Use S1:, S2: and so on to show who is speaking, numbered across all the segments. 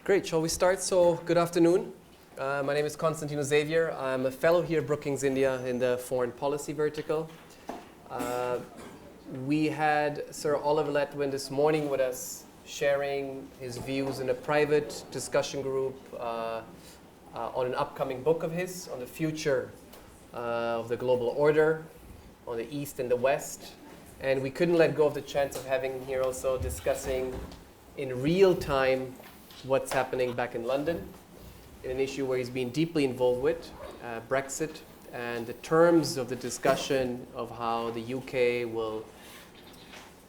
S1: Great, shall we start? So, good afternoon. My name is Constantino Xavier. I'm a fellow here at Brookings India in the foreign policy vertical. We had Sir Oliver Letwin this morning with us, sharing his views in a private discussion group on an upcoming book of his, on the future of the global order, on the East and the West. And we couldn't let go of the chance of having him here also discussing in real time what's happening back in London, in an issue where he's been deeply involved with, Brexit, and the terms of the discussion of how the UK will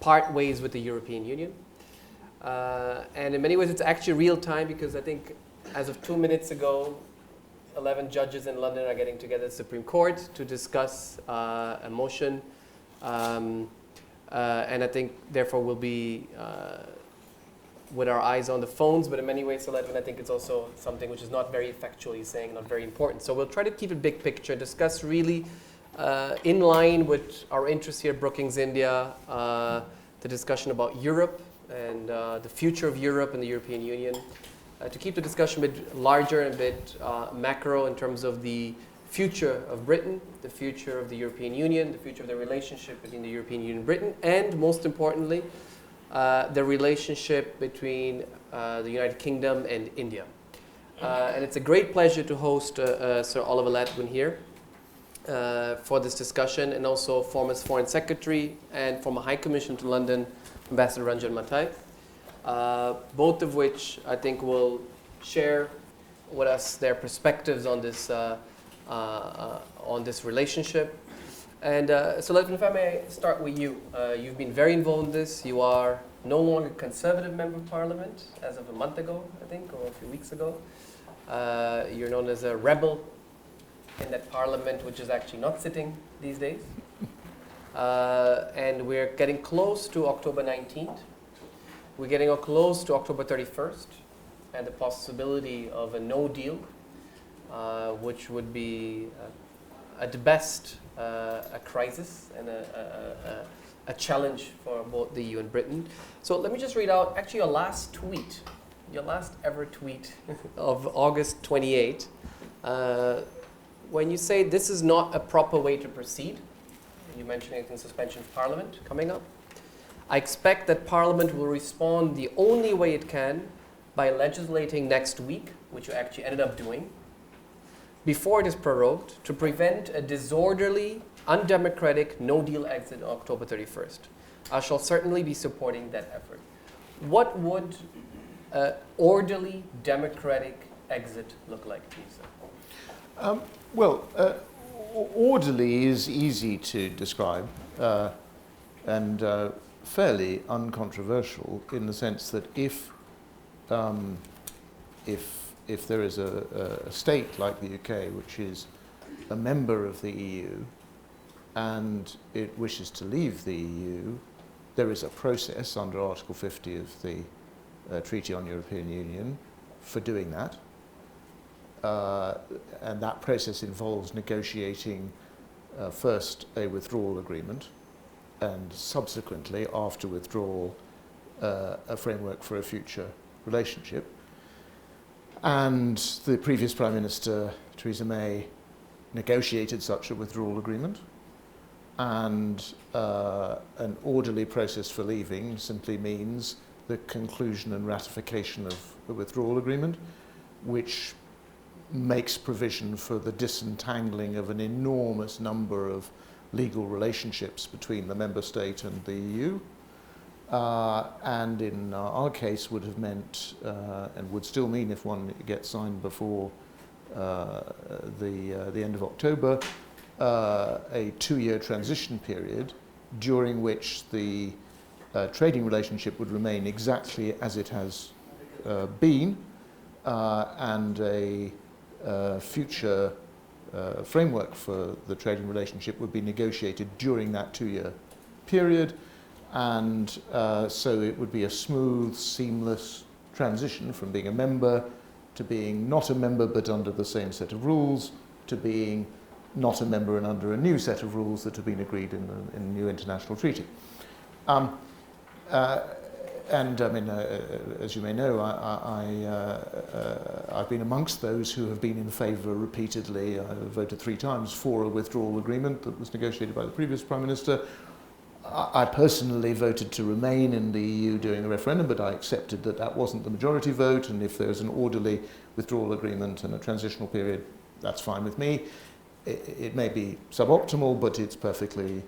S1: part ways with the European Union. And in many ways it's actually real time, because I think as of 2 minutes ago, 11 judges in London are getting together at the Supreme Court to discuss a motion. And I think therefore we'll be with our eyes on the phones, but in many ways, I think it's also something which is not very factually saying, not very important. So we'll try to keep a big picture, discuss really in line with our interests here at Brookings India, the discussion about Europe and the future of Europe and the European Union, to keep the discussion a bit larger and a bit macro in terms of the future of Britain, the future of the European Union, the future of the relationship between the European Union and Britain, and most importantly, the relationship between the United Kingdom and India. And it's a great pleasure to host Sir Oliver Letwin here for this discussion, and also former Foreign Secretary and former High Commissioner to London, Ambassador Ranjan Mathai, both of which I think will share with us their perspectives on this relationship. And so Letwin, if I may start with you. You've been very involved in this. You are no longer a Conservative Member of Parliament as of a month ago, I think, or a few weeks ago. You're known as a rebel in that Parliament, which is actually not sitting these days. And we're getting close to October 19th. We're getting close to October 31st, and the possibility of a no deal, which would be at the best a crisis and a challenge for both the EU and Britain. So let me just read out actually your last tweet, your last ever tweet of August 28, when you say this is not a proper way to proceed. You mentioned it in suspension of Parliament coming up. I expect that Parliament will respond the only way it can by legislating next week, which you actually ended up doing, before it is prorogued, to prevent a disorderly, undemocratic no-deal exit on October 31st. I shall certainly be supporting that effort. What would an orderly, democratic exit look like to you, sir?
S2: Orderly is easy to describe and fairly uncontroversial, in the sense that if there is a state like the UK, which is a member of the EU, and it wishes to leave the EU, there is a process under Article 50 of the Treaty on European Union for doing that. And that process involves negotiating first a withdrawal agreement, and subsequently, after withdrawal, a framework for a future relationship. And the previous Prime Minister, Theresa May, negotiated such a withdrawal agreement. And an orderly process for leaving simply means the conclusion and ratification of the withdrawal agreement, which makes provision for the disentangling of an enormous number of legal relationships between the member state and the EU. And in our case would have meant, and would still mean if one gets signed before the end of October, a 2-year transition period during which the trading relationship would remain exactly as it has been, and a future framework for the trading relationship would be negotiated during that 2-year period. And so it would be a smooth, seamless transition from being a member to being not a member but under the same set of rules, to being not a member and under a new set of rules that have been agreed in a new international treaty. And I mean, as you may know, I've been amongst those who have been in favour repeatedly. I voted 3 times for a withdrawal agreement that was negotiated by the previous Prime Minister. I personally voted to remain in the EU during the referendum, but I accepted that that wasn't the majority vote, and if there's an orderly withdrawal agreement and a transitional period, that's fine with me. It may be suboptimal, but it's perfectly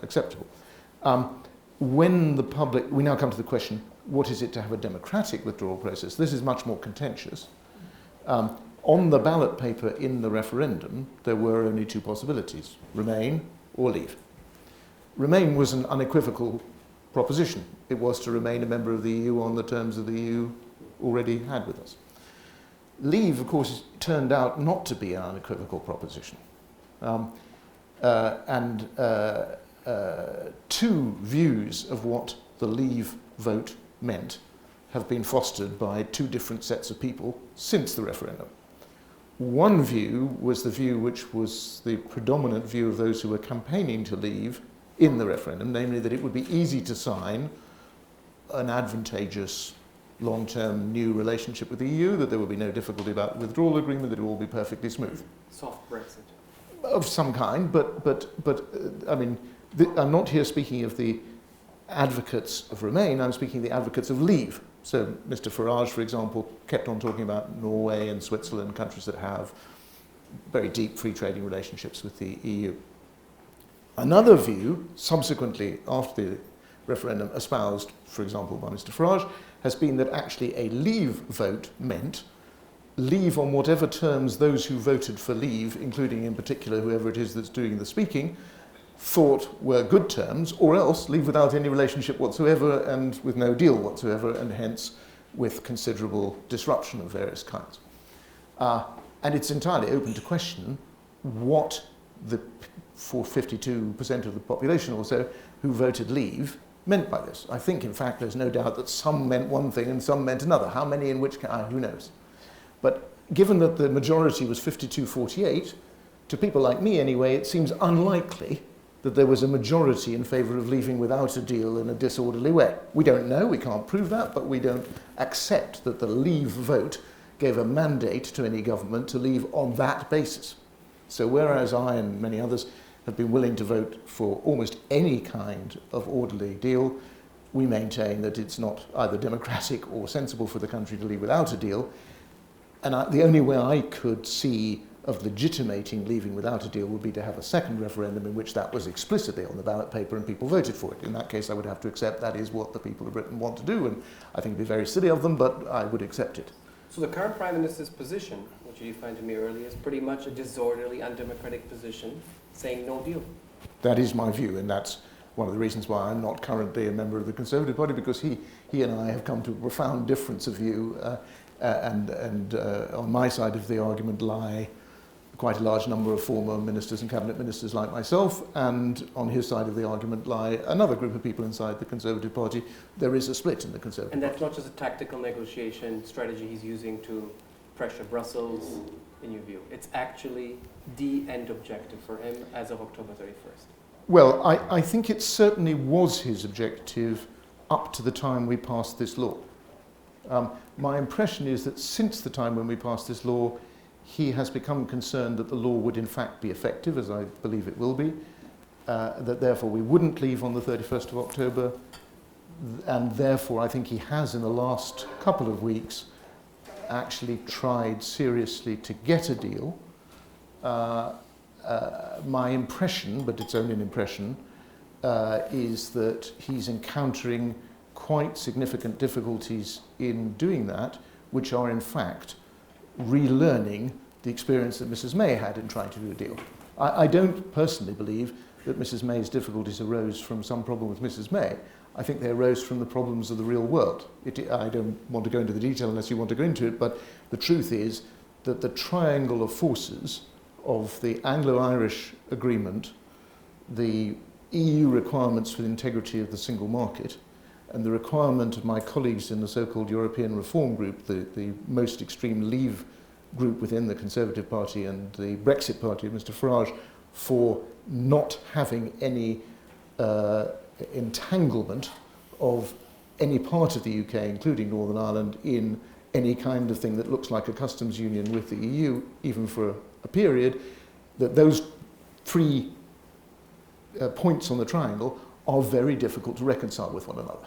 S2: acceptable. When the public, we now come to the question, what is it to have a democratic withdrawal process? This is much more contentious. On the ballot paper in the referendum, there were only 2 possibilities, remain or leave. Remain was an unequivocal proposition. It was to remain a member of the EU on the terms that the EU already had with us. Leave, of course, turned out not to be an unequivocal proposition. 2 views of what the leave vote meant have been fostered by 2 different sets of people since the referendum. One view was the view which was the predominant view of those who were campaigning to leave in the referendum, namely that it would be easy to sign an advantageous long-term new relationship with the EU, that there would be no difficulty about the withdrawal agreement, that it will all be perfectly smooth.
S1: Soft Brexit.
S2: Of some kind, but I mean, I'm not here speaking of the advocates of Remain, I'm speaking of the advocates of Leave. So Mr. Farage, for example, kept on talking about Norway and Switzerland, countries that have very deep free trading relationships with the EU. Another view, subsequently after the referendum espoused, for example, by Mr. Farage, has been that actually a Leave vote meant leave on whatever terms those who voted for leave, including in particular whoever it is that's doing the speaking, thought were good terms, or else leave without any relationship whatsoever and with no deal whatsoever, and hence with considerable disruption of various kinds. And it's entirely open to question what for 52% of the population or so who voted leave meant by this. I think, in fact, there's no doubt that some meant one thing and some meant another. How many in which, who knows? But given that the majority was 52-48, to people like me anyway, it seems unlikely that there was a majority in favour of leaving without a deal in a disorderly way. We don't know, we can't prove that, but we don't accept that the leave vote gave a mandate to any government to leave on that basis. So whereas I and many others have been willing to vote for almost any kind of orderly deal, we maintain that it's not either democratic or sensible for the country to leave without a deal. And the only way I could see of legitimating leaving without a deal would be to have a second referendum in which that was explicitly on the ballot paper and people voted for it. In that case, I would have to accept that is what the people of Britain want to do, and I think it would be very silly of them, but I would accept it.
S1: So the current Prime Minister's position, which you defined to me earlier, is pretty much a disorderly, undemocratic position, saying no deal.
S2: That is my view, and that's one of the reasons why I'm not currently a member of the Conservative Party, because he and I have come to a profound difference of view, and on my side of the argument lie quite a large number of former ministers and cabinet ministers like myself, and on his side of the argument lie another group of people inside the Conservative Party. There is a split in the Conservative Party.
S1: And that's not just a tactical negotiation strategy he's using to pressure Brussels, in your view. It's actually the end objective for him as of October 31st.
S2: Well, I think it certainly was his objective up to the time we passed this law. My impression is that since the time when we passed this law, he has become concerned that the law would in fact be effective, as I believe it will be, that therefore we wouldn't leave on the 31st of October, and therefore I think he has in the last couple of weeks actually tried seriously to get a deal. My impression, but it's only an impression, is that he's encountering quite significant difficulties in doing that, which are in fact relearning the experience that Mrs. May had in trying to do a deal. I don't personally believe that Mrs. May's difficulties arose from some problem with Mrs. May. I think they arose from the problems of the real world. I don't want to go into the detail unless you want to go into it, but the truth is that the triangle of forces of the Anglo-Irish agreement, the EU requirements for the integrity of the single market, and the requirement of my colleagues in the so-called European Reform Group, the most extreme Leave group within the Conservative Party and the Brexit Party of Mr. Farage, for not having any entanglement of any part of the UK, including Northern Ireland, in any kind of thing that looks like a customs union with the EU, even for a period, that those three points on the triangle are very difficult to reconcile with one another.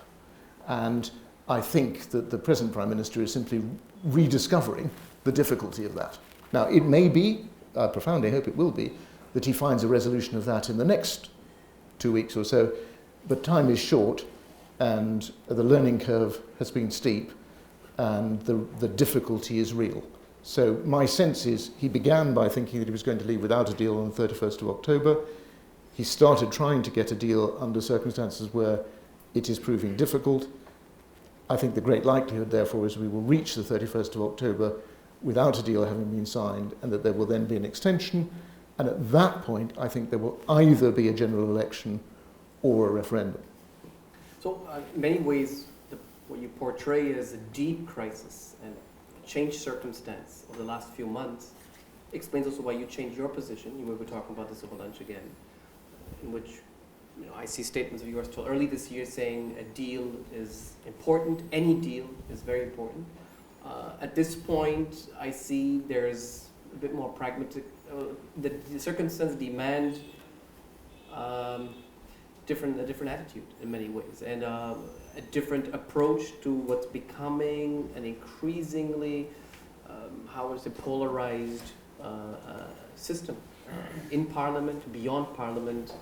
S2: And I think that the present Prime Minister is simply rediscovering the difficulty of that. Now, it may be, I profoundly hope it will be, that he finds a resolution of that in the next 2 weeks or so, but time is short and the learning curve has been steep and the difficulty is real. So my sense is he began by thinking that he was going to leave without a deal on the 31st of October. He started trying to get a deal under circumstances where it is proving difficult. I think the great likelihood, therefore, is we will reach the 31st of October without a deal having been signed, and that there will then be an extension. And at that point, I think there will either be a general election or a referendum.
S1: So, in many ways, what you portray is a deep crisis and a changed circumstance of the last few months explains also why you changed your position. You will be talking about this over lunch again, in which I see statements of yours till early this year saying a deal is important, any deal is very important. At this point, I see there's a bit more pragmatic, the circumstances demand a different attitude in many ways, and a different approach to what's becoming an increasingly, polarized system in Parliament, beyond Parliament,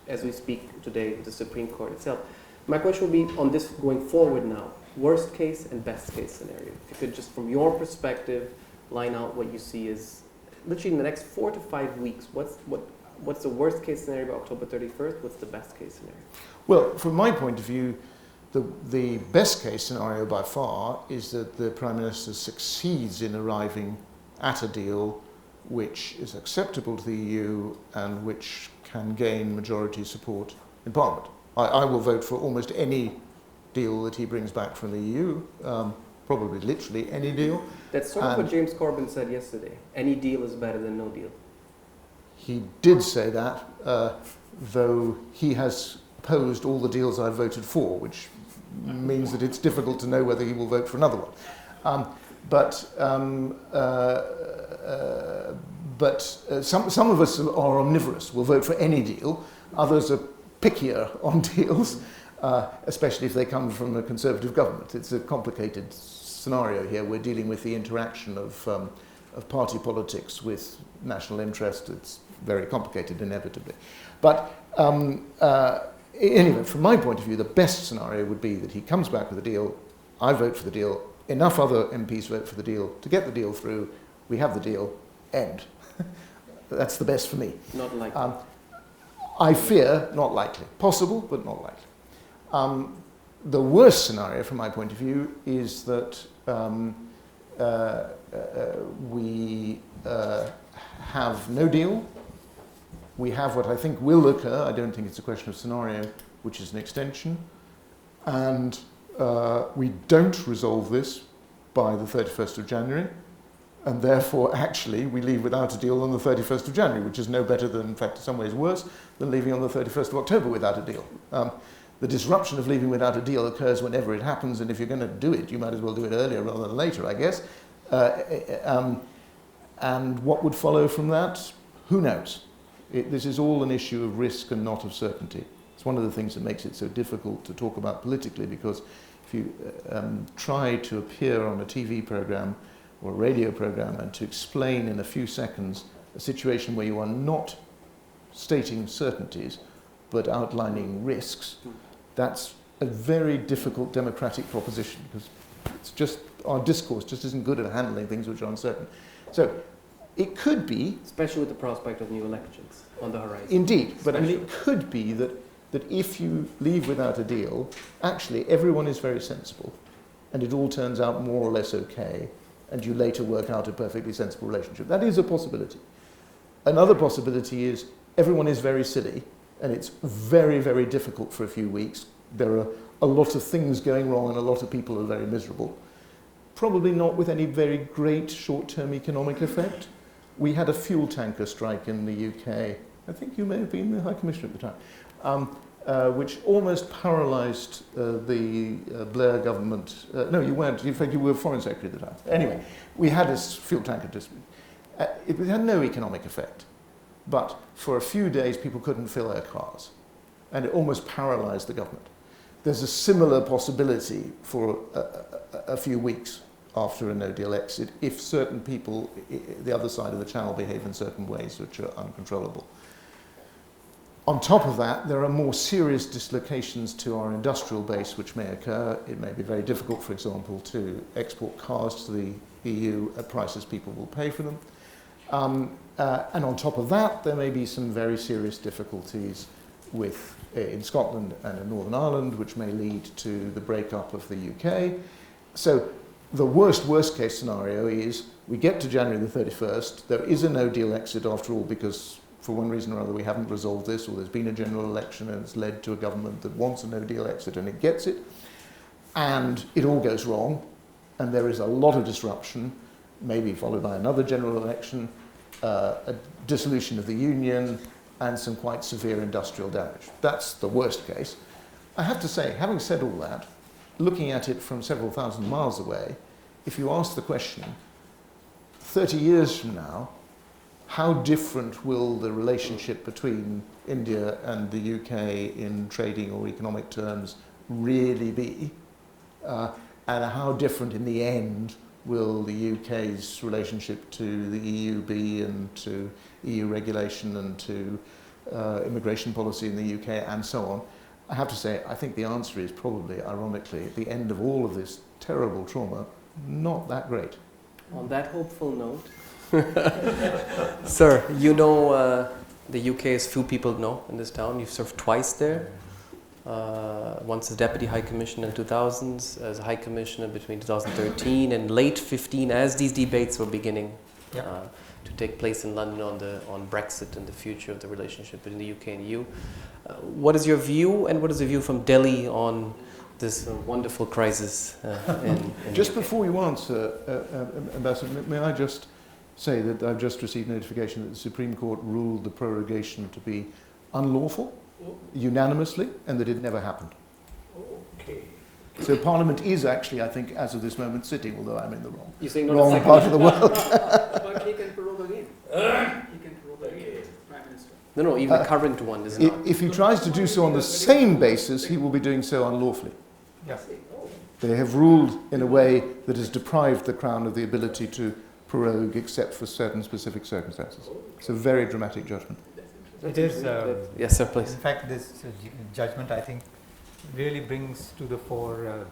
S1: as we speak today with the Supreme Court itself. My question would be on this going forward now, worst case and best case scenario. If you could just from your perspective line out what you see as literally in the next 4 to 5 weeks, what's the worst case scenario by October 31st? What's the best case scenario?
S2: Well, from my point of view, the best case scenario by far is that the Prime Minister succeeds in arriving at a deal which is acceptable to the EU and which can gain majority support in Parliament. I will vote for almost any deal that he brings back from the EU, probably literally any deal.
S1: That's sort of what James Corbyn said yesterday. Any deal is better than no deal.
S2: He did say that, though he has opposed all the deals I've voted for, which means that it's difficult to know whether he will vote for another one. But some of us are omnivorous. We'll vote for any deal. Others are pickier on deals, especially if they come from a Conservative government. It's a complicated scenario here. We're dealing with the interaction of party politics with national interest. It's very complicated, inevitably. But anyway, from my point of view, the best scenario would be that he comes back with a deal, I vote for the deal, enough other MPs vote for the deal to get the deal through, we have the deal, end. That's the best for me.
S1: Not likely.
S2: I fear not likely. Possible, but not likely. The worst scenario, from my point of view, is that we have no deal. We have what I think will occur, I don't think it's a question of scenario, which is an extension. And we don't resolve this by the 31st of January. And therefore, actually, we leave without a deal on the 31st of January, which is no better than, in fact, in some ways worse, than leaving on the 31st of October without a deal. The disruption of leaving without a deal occurs whenever it happens, and if you're going to do it, you might as well do it earlier rather than later, I guess. And what would follow from that? Who knows? This is all an issue of risk and not of certainty. It's one of the things that makes it so difficult to talk about politically, because if you try to appear on a TV program or a radio program and to explain in a few seconds a situation where you are not stating certainties but outlining risks, that's a very difficult democratic proposition, because it's just our discourse just isn't good at handling things which are uncertain. So it could be,
S1: especially with the prospect of new elections on the horizon.
S2: Indeed, but I mean, it could be that if you leave without a deal, actually everyone is very sensible and it all turns out more or less okay, and you later work out a perfectly sensible relationship. That is a possibility. Another possibility is everyone is very silly and it's very, very difficult for a few weeks. There are a lot of things going wrong and a lot of people are very miserable. Probably not with any very great short-term economic effect. We had a fuel tanker strike in the UK. I think you may have been the High Commissioner at the time. which almost paralysed the Blair government. No, you weren't. In fact, you were Foreign Secretary at the time. Anyway, we had this fuel tanker dispute. It had no economic effect, but for a few days people couldn't fill their cars, and it almost paralysed the government. There's a similar possibility for a few weeks after a no-deal exit if certain people, the other side of the channel, behave in certain ways which are uncontrollable. On top of that, there are more serious dislocations to our industrial base which may occur. It may be very difficult, for example, to export cars to the EU at prices people will pay for them. And on top of that, there may be some very serious difficulties with, in Scotland and in Northern Ireland, which may lead to the breakup of the UK. So the worst case scenario is we get to January the 31st, there is a no-deal exit after all because for one reason or other we haven't resolved this, or there's been a general election and it's led to a government that wants a no-deal exit and it gets it, and it all goes wrong, and there is a lot of disruption, maybe followed by another general election, a dissolution of the union, and some quite severe industrial damage. That's the worst case. I have to say, having said all that, looking at it from several thousand miles away, if you ask the question, 30 years from now, how different will the relationship between India and the UK in trading or economic terms really be? And how different in the end will the UK's relationship to the EU be, and to EU regulation and to immigration policy in the UK and so on? I have to say, I think the answer is probably, ironically, at the end of all of this terrible trauma, not that great.
S1: On that hopeful note, sir, you know the UK as few people know in this town. You've served twice there. Once as Deputy High Commissioner in 2000s, as High Commissioner between 2013 and late 15, as these debates were beginning to take place in London on Brexit and the future of the relationship between the UK and EU. What is your view, and what is the view from Delhi on this wonderful crisis in
S2: just
S1: the UK?
S2: Before you answer, Ambassador, may I just say that I've just received notification that the Supreme Court ruled the prorogation to be unlawful, unanimously, and that it never happened.
S3: Okay.
S2: So Parliament is actually, I think, as of this moment, sitting, although I'm in the
S1: You're saying not
S2: wrong part of the world.
S3: But he can prorogue again. He can prorogue again, Prime Minister.
S1: No, even the current one is not.
S2: If he tries to do so on the same basis, he will be doing so unlawfully.
S3: Yes.
S2: They have ruled in a way that has deprived the Crown of the ability to prorogue except for certain specific circumstances. It's a very dramatic judgment.
S4: It is.
S1: Yes, sir, please.
S4: In fact, this judgment, I think, really brings to the fore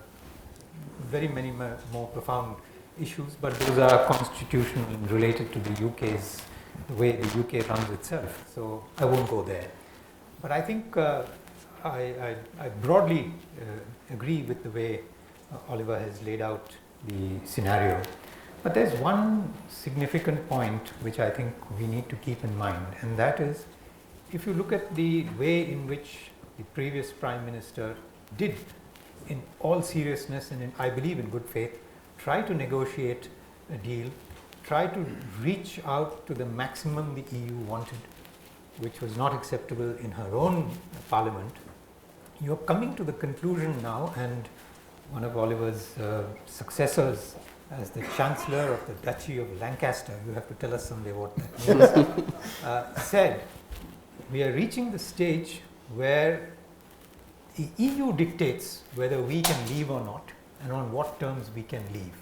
S4: very many more profound issues, but those are constitutional and related to the UK's, the way the UK runs itself. So I won't go there. But I think I broadly agree with the way Oliver has laid out the scenario. But there's one significant point which I think we need to keep in mind, and that is, if you look at the way in which the previous Prime Minister did, in all seriousness and I believe in good faith, try to negotiate a deal, try to reach out to the maximum the EU wanted, which was not acceptable in her own parliament, you're coming to the conclusion now, and one of Oliver's successors as the Chancellor of the Duchy of Lancaster, you have to tell us someday what that means, said, we are reaching the stage where the EU dictates whether we can leave or not, and on what terms we can leave.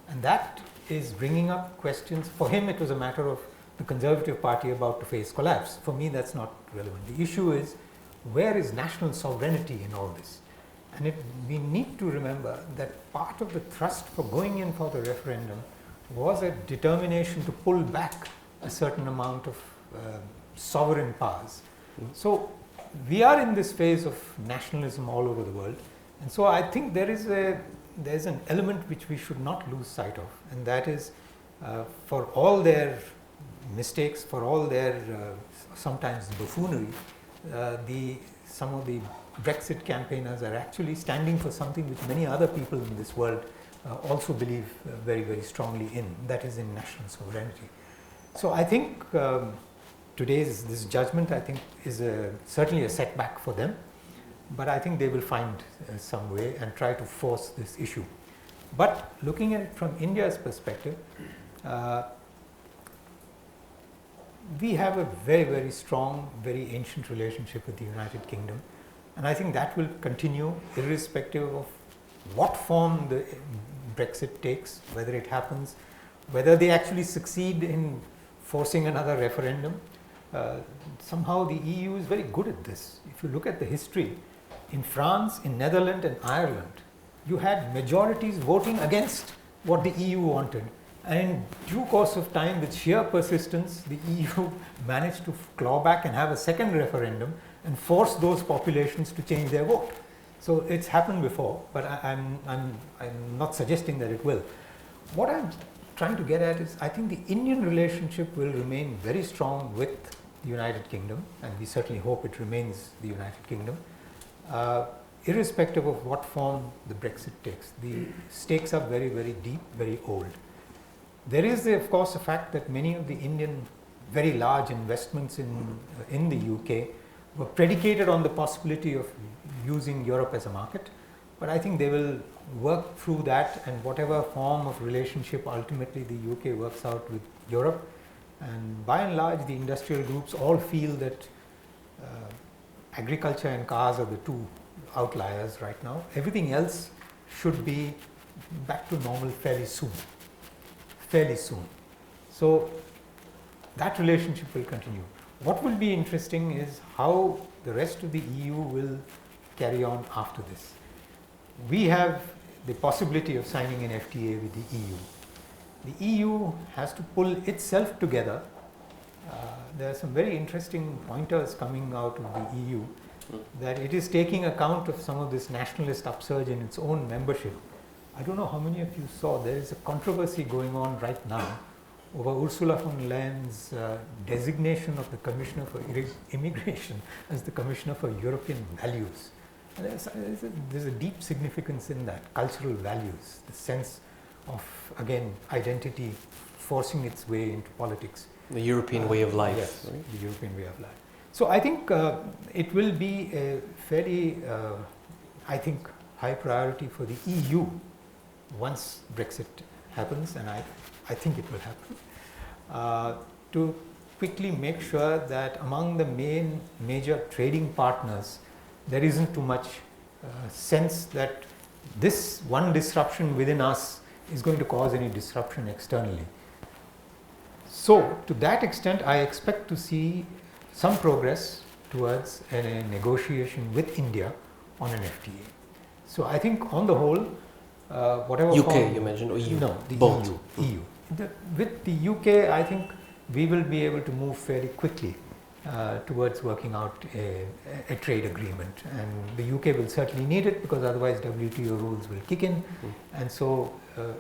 S4: And that is bringing up questions. For him, it was a matter of the Conservative Party about to face collapse. For me, that's not relevant. The issue is, where is national sovereignty in all this? And we need to remember that part of the thrust for going in for the referendum was a determination to pull back a certain amount of sovereign powers. So we are in this phase of nationalism all over the world, and so I think there's an element which we should not lose sight of, and that is, for all their mistakes, for all their sometimes buffoonery, some of the Brexit campaigners are actually standing for something which many other people in this world also believe very, very strongly in, that is in national sovereignty. So I think this judgment, I think, is certainly a setback for them. but I think they will find some way and try to force this issue. But looking at it from India's perspective, we have a very, very strong, very ancient relationship with the United Kingdom, and I think that will continue irrespective of what form the Brexit takes, whether it happens, whether they actually succeed in forcing another referendum. Somehow the EU is very good at this. If you look at the history, in France, in Netherlands and Ireland, you had majorities voting against what the EU wanted. And in due course of time, with sheer persistence, the EU managed to claw back and have a second referendum and force those populations to change their vote. So it's happened before, but I'm not suggesting that it will. What I'm trying to get at is, I think the Indian relationship will remain very strong with the United Kingdom, and we certainly hope it remains the United Kingdom, irrespective of what form the Brexit takes. The stakes are very, very deep, very old. There is, of course, the fact that many of the Indian very large investments in the UK were predicated on the possibility of using Europe as a market, but I think they will work through that, and whatever form of relationship ultimately the UK works out with Europe. And by and large, the industrial groups all feel that agriculture and cars are the two outliers right now. Everything else should be back to normal fairly soon. So that relationship will continue. What will be interesting is how the rest of the EU will carry on after this. We have the possibility of signing an FTA with the EU. The EU has to pull itself together. There are some very interesting pointers coming out of the EU, that it is taking account of some of this nationalist upsurge in its own membership. I don't know how many of you saw, there is a controversy going on right now over Ursula von der Leyen's designation of the Commissioner for Immigration as the Commissioner for European Values. And there's a deep significance in that, cultural values, the sense of, again, identity forcing its way into politics.
S1: The European way of life.
S4: Yes,
S1: right?
S4: the European way of life. So I think it will be a fairly, high priority for the EU once Brexit happens, and I think it will happen, to quickly make sure that among the major trading partners, there isn't too much sense that this one disruption within us is going to cause any disruption externally. So to that extent, I expect to see some progress towards a negotiation with India on an FTA. So I think on the whole, whatever
S1: UK
S4: form,
S1: you mentioned, or EU?
S4: No, the
S1: Both.
S4: EU. With the UK, I think we will be able to move fairly quickly towards working out a trade agreement, and the UK will certainly need it, because otherwise WTO rules will kick in, and so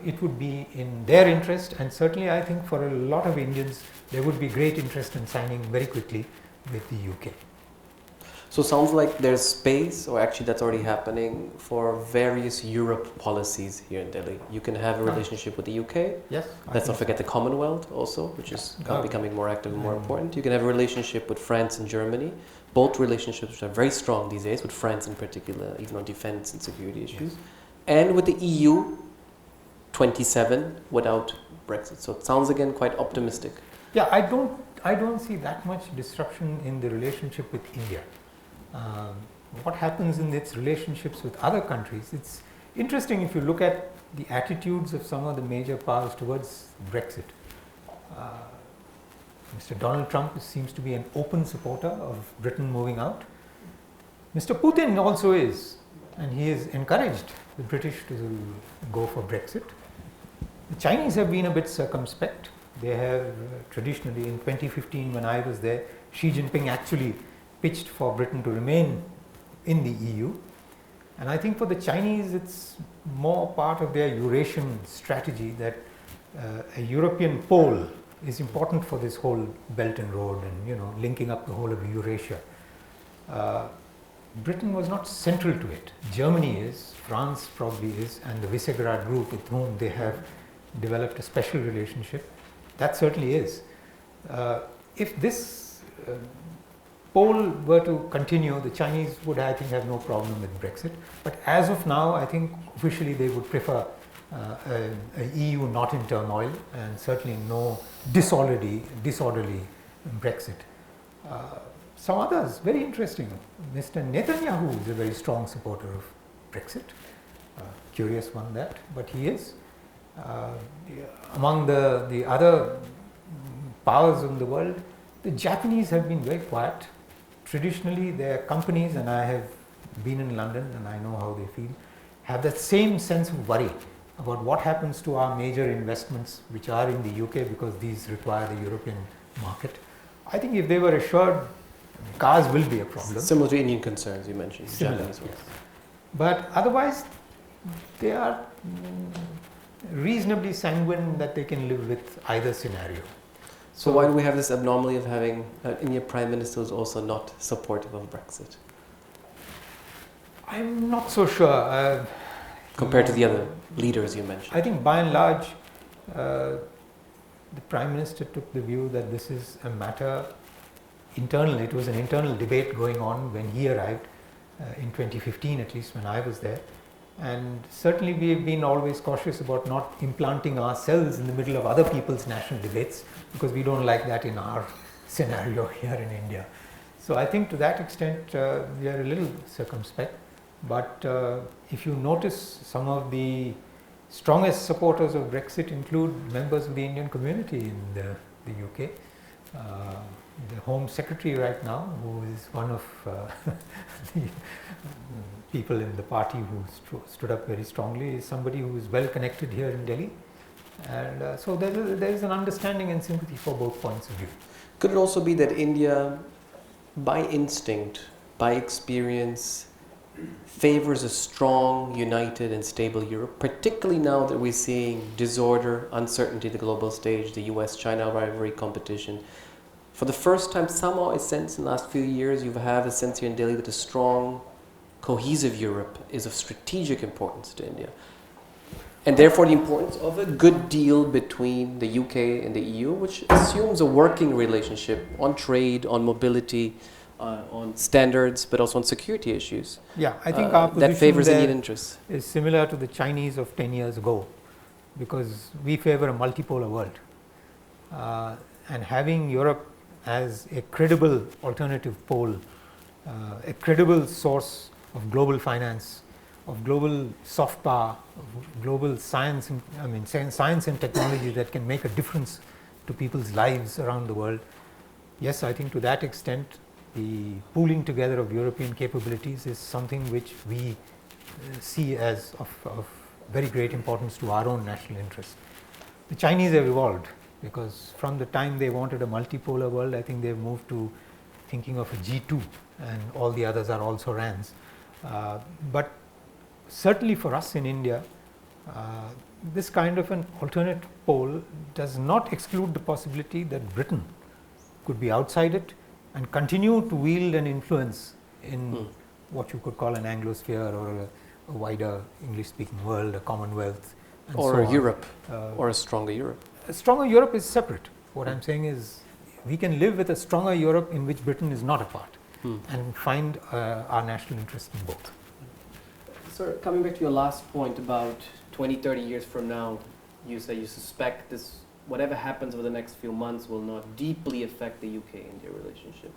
S4: it would be in their interest, and certainly I think for a lot of Indians there would be great interest in signing very quickly with the UK.
S1: So it sounds like there's space, or actually that's already happening, for various Europe policies here in Delhi. You can have a relationship with the UK.
S4: Yes.
S1: Let's not forget the Commonwealth also, which is becoming more active and more important. You can have a relationship with France and Germany. Both relationships which are very strong these days, with France in particular, even on defense and security issues. Yes. And with the EU, 27 without Brexit. So it sounds again quite optimistic.
S4: Yeah, I don't see that much disruption in the relationship with India. What happens in its relationships with other countries, it's interesting if you look at the attitudes of some of the major powers towards Brexit. Mr. Donald Trump seems to be an open supporter of Britain moving out. Mr. Putin also is, and he has encouraged the British to go for Brexit. The Chinese have been a bit circumspect. They have traditionally, in 2015 when I was there, Xi Jinping actually pitched for Britain to remain in the EU, and I think for the Chinese it's more part of their Eurasian strategy that a European pole is important for this whole Belt and Road and linking up the whole of Eurasia. Britain was not central to it. Germany is, France probably is, and the Visegrad group with whom they have developed a special relationship, that certainly is. If this poll were to continue, the Chinese would, I think, have no problem with Brexit. But as of now, I think officially they would prefer a EU not in turmoil, and certainly no disorderly Brexit. Some others, very interesting. Mr. Netanyahu is a very strong supporter of Brexit. Curious one that, but he is. Among the other powers in the world, the Japanese have been very quiet. Traditionally, their companies, and I have been in London and I know how they feel, have that same sense of worry about what happens to our major investments which are in the UK, because these require the European market. I think if they were assured cars will be a problem.
S1: Similar to Indian concerns you mentioned.
S4: Similar,
S1: Japanese ones.
S4: yes. But otherwise, they are reasonably sanguine that they can live with either scenario.
S1: So why do we have this abnormality of having an Indian Prime Minister who's also not supportive of Brexit?
S4: I'm not so sure.
S1: Compared to the other leaders you mentioned.
S4: I think by and large, the Prime Minister took the view that this is a matter internal. It was an internal debate going on when he arrived in 2015, at least when I was there. And certainly we have been always cautious about not implanting ourselves in the middle of other people's national debates, because we don't like that in our scenario here in India. So I think to that extent we are a little circumspect. But if you notice, some of the strongest supporters of Brexit include members of the Indian community in the UK. The Home Secretary right now, who is one of the people in the party who stood up very strongly, is somebody who is well connected here in Delhi. And so there is an understanding and sympathy for both points of view.
S1: Could it also be that India, by instinct, by experience, favors a strong, united and stable Europe, particularly now that we're seeing disorder, uncertainty at the global stage, the US-China rivalry, competition? For the first time, somehow I sense in the last few years, you have a sense here in Delhi that a strong, cohesive Europe is of strategic importance to India. And therefore the importance of a good deal between the UK and the EU, which assumes a working relationship on trade, on mobility, on standards, but also on security issues.
S4: Yeah, I think our position
S1: that favors
S4: there
S1: Indian interests
S4: is similar to the Chinese of 10 years ago, because we favor a multipolar world. And having Europe as a credible alternative pole, a credible source of global finance, of global soft power, of global science, science and technology that can make a difference to people's lives around the world. Yes, I think to that extent, the pooling together of European capabilities is something which we see as of very great importance to our own national interest. The Chinese have evolved, because from the time they wanted a multipolar world, I think they've moved to thinking of a G2, and all the others are also RANs. But certainly for us in India, this kind of an alternate pole does not exclude the possibility that Britain could be outside it and continue to wield an influence in what you could call an Anglosphere or a wider English-speaking world, a Commonwealth, and
S1: or
S4: so
S1: a
S4: on.
S1: Europe, or a stronger Europe.
S4: A stronger Europe is separate. What I'm saying is, we can live with a stronger Europe in which Britain is not a part, and find our national interest in both.
S1: Sir, coming back to your last point about 20, 30 years from now, you say you suspect this, whatever happens over the next few months will not deeply affect the UK-India relationship.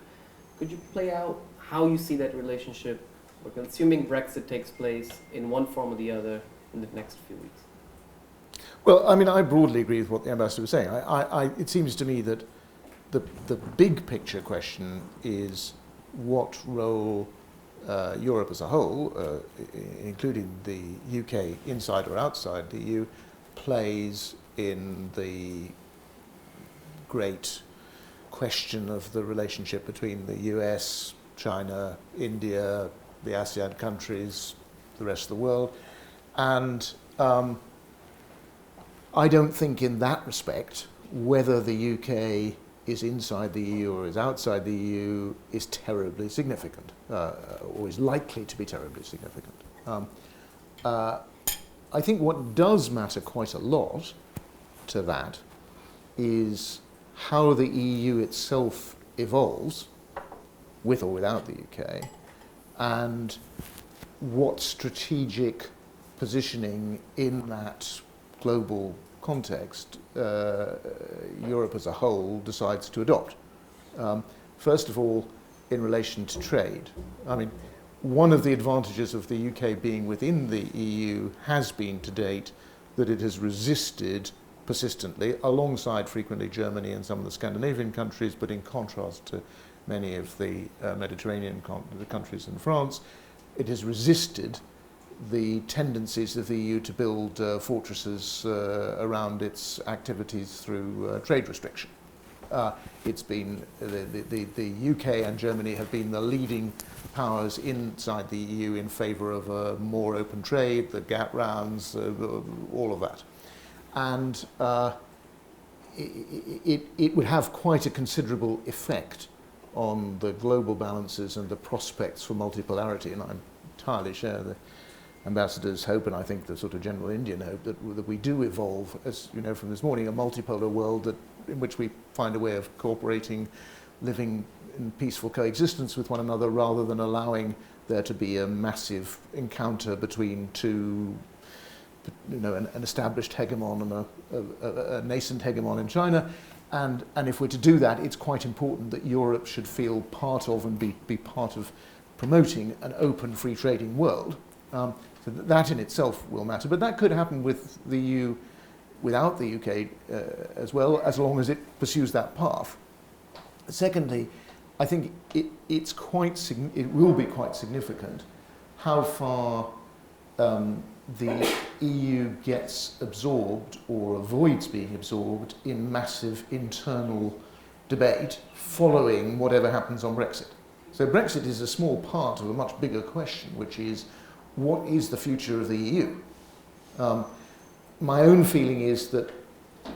S1: Could you play out how you see that relationship, or assuming Brexit takes place in one form or the other in the next few weeks?
S2: Well, I mean, I broadly agree with what the Ambassador was saying. It seems to me that the big picture question is what role Europe as a whole, including the UK inside or outside the EU, plays in the great question of the relationship between the US, China, India, the ASEAN countries, the rest of the world. And I don't think in that respect whether the UK is inside the EU or is outside the EU is terribly significant, or is likely to be terribly significant. I think what does matter quite a lot to that is how the EU itself evolves with or without the UK, and what strategic positioning in that global context Europe as a whole decides to adopt. First of all, in relation to trade. I mean, one of the advantages of the UK being within the EU has been to date that it has resisted persistently, alongside frequently Germany and some of the Scandinavian countries, but in contrast to many of the Mediterranean countries and France, it has resisted the tendencies of the EU to build fortresses around its activities through trade restriction. It's been, the UK and Germany have been the leading powers inside the EU in favour of a more open trade, the GATT rounds, all of that. And it would have quite a considerable effect on the global balances and the prospects for multipolarity, and I entirely share the Ambassador's hope, and I think the sort of general Indian hope, that we do evolve, as you know from this morning, a multipolar world in which we find a way of cooperating, living in peaceful coexistence with one another, rather than allowing there to be a massive encounter between two, you know, an established hegemon and a nascent hegemon in China. And if we're to do that, it's quite important that Europe should feel part of and be part of promoting an open, free trading world. So that in itself will matter. But that could happen with the EU without the UK as well, as long as it pursues that path. Secondly, I think it will be quite significant how far the EU gets absorbed or avoids being absorbed in massive internal debate following whatever happens on Brexit. So Brexit is a small part of a much bigger question, which is, what is the future of the EU? My own feeling is that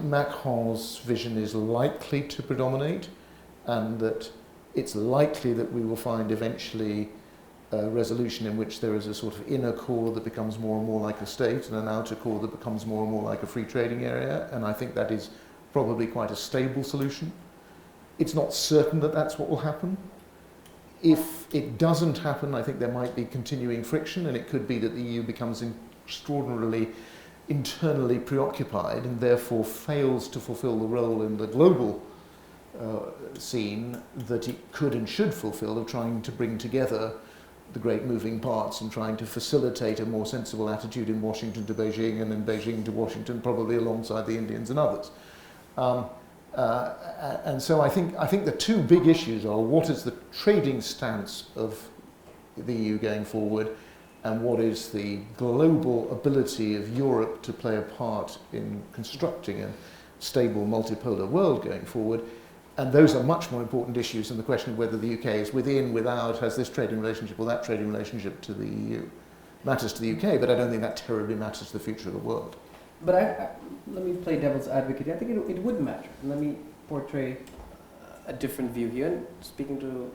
S2: Macron's vision is likely to predominate, and that it's likely that we will find eventually a resolution in which there is a sort of inner core that becomes more and more like a state, and an outer core that becomes more and more like a free trading area, and I think that is probably quite a stable solution. It's not certain that that's what will happen. If it doesn't happen, I think there might be continuing friction, and it could be that the EU becomes extraordinarily internally preoccupied and therefore fails to fulfill the role in the global scene that it could and should fulfill, of trying to bring together the great moving parts and trying to facilitate a more sensible attitude in Washington to Beijing, and in Beijing to Washington, probably alongside the Indians and others. And so I think the two big issues are, what is the trading stance of the EU going forward, and what is the global ability of Europe to play a part in constructing a stable multipolar world going forward. And those are much more important issues than the question of whether the UK is within, without, has this trading relationship or that trading relationship to the EU. Matters to the UK, but I don't think that terribly matters to the future of the world.
S1: But let me play devil's advocate. I think it would matter. Let me portray a different view here. And speaking to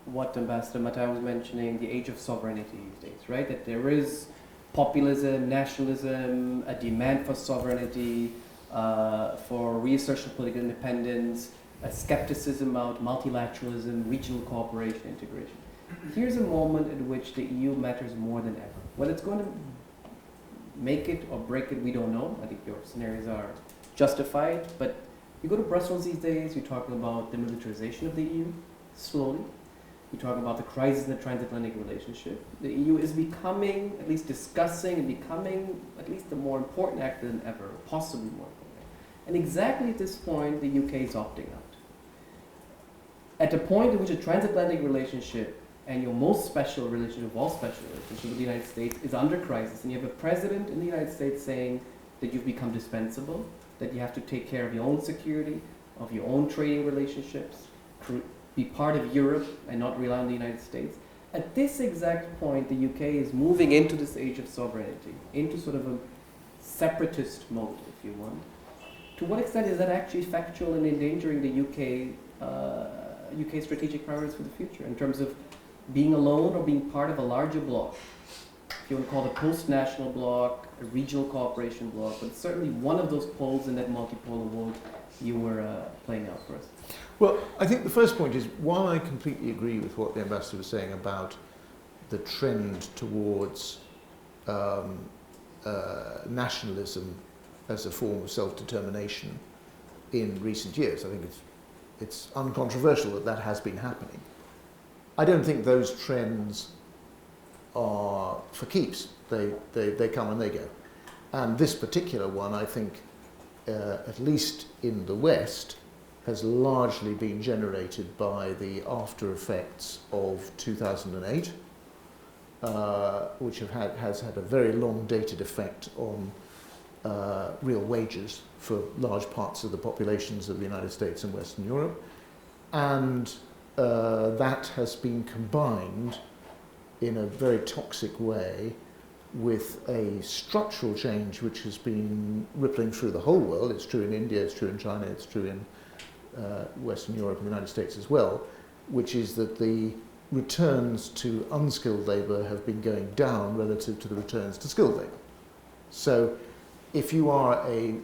S1: what Ambassador Mathai was mentioning, the age of sovereignty these days, right? That there is populism, nationalism, a demand for sovereignty, for reassertion of political independence, a skepticism about multilateralism, regional cooperation, integration. Here's a moment in which the EU matters more than ever. Whether it's going to make it or break it, we don't know. I think your scenarios are justified, but you go to Brussels these days, you're talking about the militarization of the EU, slowly. You're talking about the crisis in the transatlantic relationship. The EU is becoming, at least discussing, and becoming at least a more important actor than ever, possibly more important. And exactly at this point, the UK is opting out. At the point in which a transatlantic relationship and your most special relationship of all special relationship with the United States is under crisis, and you have a president in the United States saying that you've become dispensable, that you have to take care of your own security, of your own trading relationships, be part of Europe and not rely on the United States. At this exact point, the UK is moving into this age of sovereignty, into sort of a separatist mode, if you want. To what extent is that actually factual and endangering the UK strategic priorities for the future, in terms of being alone or being part of a larger bloc? If you want to call it a post-national bloc, a regional cooperation bloc, but certainly one of those poles in that multipolar world you were playing out for us.
S2: Well, I think the first point is, while I completely agree with what the Ambassador was saying about the trend towards nationalism as a form of self-determination in recent years, I think it's uncontroversial that that has been happening. I don't think those trends are for keeps. They come and they go. And this particular one, I think, at least in the West, has largely been generated by the after effects of 2008, which has had a very long dated effect on real wages for large parts of the populations of the United States and Western Europe. And that has been combined in a very toxic way with a structural change which has been rippling through the whole world. It's true in India, it's true in China, it's true in Western Europe and the United States as well, which is that the returns to unskilled labour have been going down relative to the returns to skilled labour. So if you are an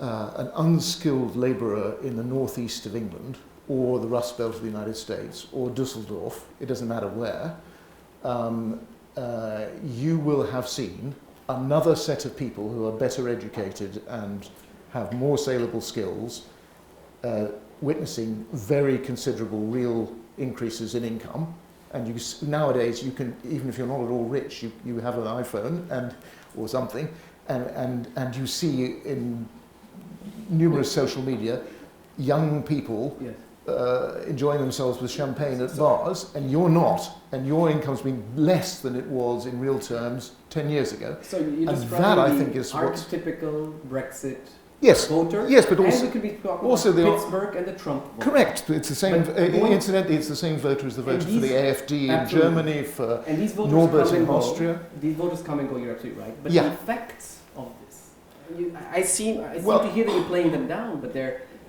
S2: unskilled labourer in the northeast of England, or the Rust Belt of the United States, or Dusseldorf, it doesn't matter where, you will have seen another set of people who are better educated and have more saleable skills, witnessing very considerable real increases in income. And nowadays, you can, even if you're not at all rich, you have an iPhone or something, and you see in numerous social media young people enjoying themselves with champagne at bars, and you're not, and your income's been less than it was in real terms 10 years ago.
S3: So you
S2: and
S3: describe
S2: that,
S3: the
S2: I think, is
S3: archetypical Brexit
S2: yes,
S3: voter.
S2: yes, but also
S3: and we could be talking
S2: also
S3: about Pittsburgh and the Trump voter.
S2: Correct. It's the same. Incidentally, it's the same voter as the voter for the AfD in Germany, for
S3: and these voters
S2: Norbert
S3: come
S2: in
S3: and go.
S2: Austria.
S3: These voters come and go. You're absolutely right. But
S2: Yeah.
S3: the effects of this, I seem to hear that you're playing them down, but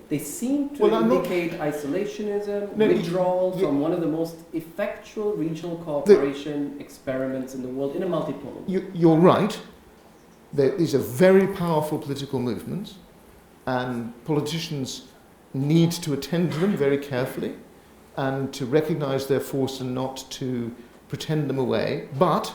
S3: they seem to indicate isolationism, withdrawal from one of the most effectual regional cooperation experiments in the world in a multipolar world.
S2: You're right. These are very powerful political movements, and politicians need to attend to them very carefully and to recognise their force and not to pretend them away. But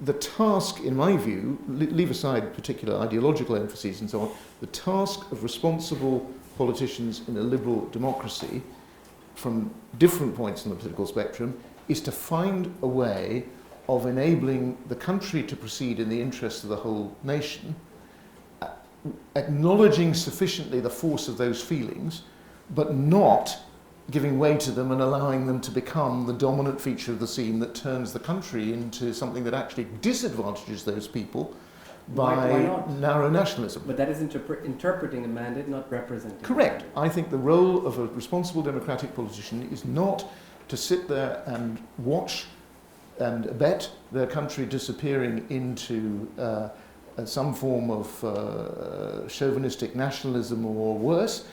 S2: the task, in my view, leave aside particular ideological emphases and so on, the task of responsible politicians in a liberal democracy from different points on the political spectrum is to find a way of enabling the country to proceed in the interests of the whole nation, acknowledging sufficiently the force of those feelings, but not giving way to them and allowing them to become the dominant feature of the scene that turns the country into something that actually disadvantages those people by narrow nationalism.
S3: But that is interpreting a mandate, not representing.
S2: Correct. I think the role of a responsible democratic politician is not to sit there and watch and abet their country disappearing into some form of chauvinistic nationalism or worse,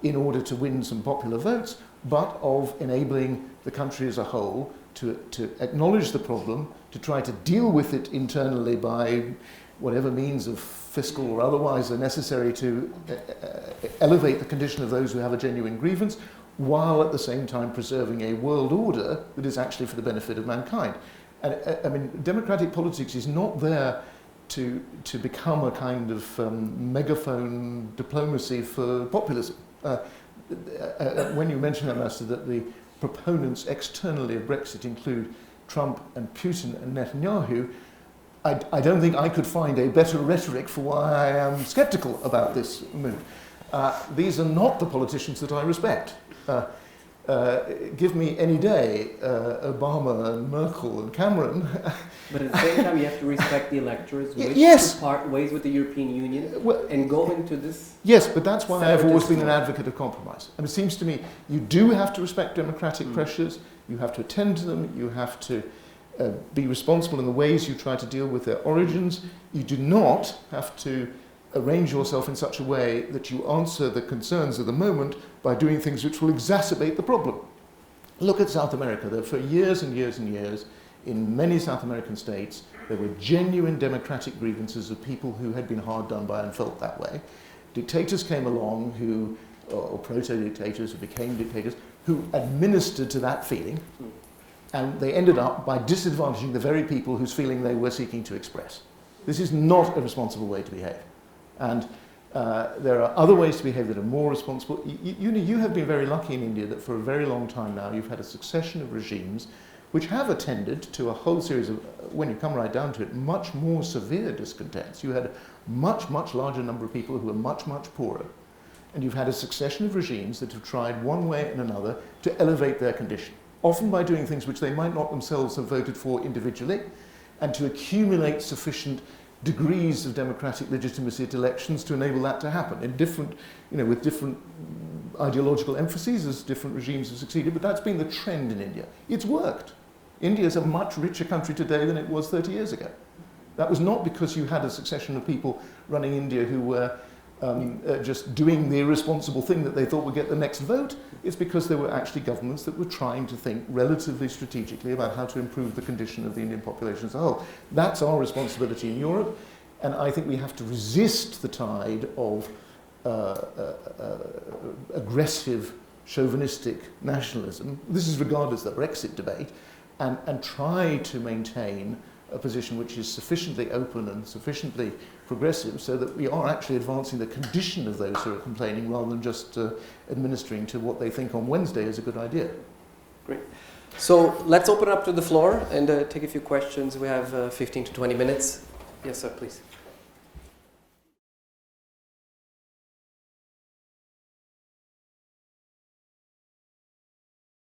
S2: in order to win some popular votes, but of enabling the country as a whole to acknowledge the problem, to try to deal with it internally by whatever means of fiscal or otherwise are necessary to elevate the condition of those who have a genuine grievance, while at the same time preserving a world order that is actually for the benefit of mankind. And I mean, democratic politics is not there to become a kind of megaphone diplomacy for populism. When you mention, Ambassador, that the proponents externally of Brexit include Trump and Putin and Netanyahu, I don't think I could find a better rhetoric for why I am sceptical about this move. These are not the politicians that I respect. Give me any day Obama and Merkel and Cameron.
S3: But at the same time, you have to respect the electors, which
S2: yes.
S3: part ways with the European Union, and go into this.
S2: Yes, but that's why I've always been an advocate of compromise. And it seems to me you do have to respect democratic pressures, you have to attend to them, you have to be responsible in the ways you try to deal with their origins. You do not have to arrange yourself in such a way that you answer the concerns of the moment by doing things which will exacerbate the problem. Look at South America. There, for years and years and years, in many South American states, there were genuine democratic grievances of people who had been hard done by and felt that way. Dictators came along who, or proto-dictators who became dictators, who administered to that feeling, and they ended up by disadvantaging the very people whose feeling they were seeking to express. This is not a responsible way to behave. And there are other ways to behave that are more responsible. You have been very lucky in India that for a very long time now you've had a succession of regimes which have attended to a whole series of, when you come right down to it, much more severe discontents. You had a much, much larger number of people who were much, much poorer. And you've had a succession of regimes that have tried one way and another to elevate their condition, often by doing things which they might not themselves have voted for individually, and to accumulate sufficient degrees of democratic legitimacy at elections to enable that to happen in different, with different ideological emphases as different regimes have succeeded, but that's been the trend in India. It's worked. India is a much richer country today than it was 30 years ago. That was not because you had a succession of people running India who were just doing the irresponsible thing that they thought would get the next vote. It's because there were actually governments that were trying to think relatively strategically about how to improve the condition of the Indian population as a whole. That's our responsibility in Europe, and I think we have to resist the tide of aggressive, chauvinistic nationalism. This is regardless of the Brexit debate, and try to maintain a position which is sufficiently open and sufficiently progressive so that we are actually advancing the condition of those who are complaining rather than just administering to what they think on Wednesday is a good idea.
S1: Great. So let's open up to the floor and take a few questions. We have 15 to 20 minutes. Yes, sir, please.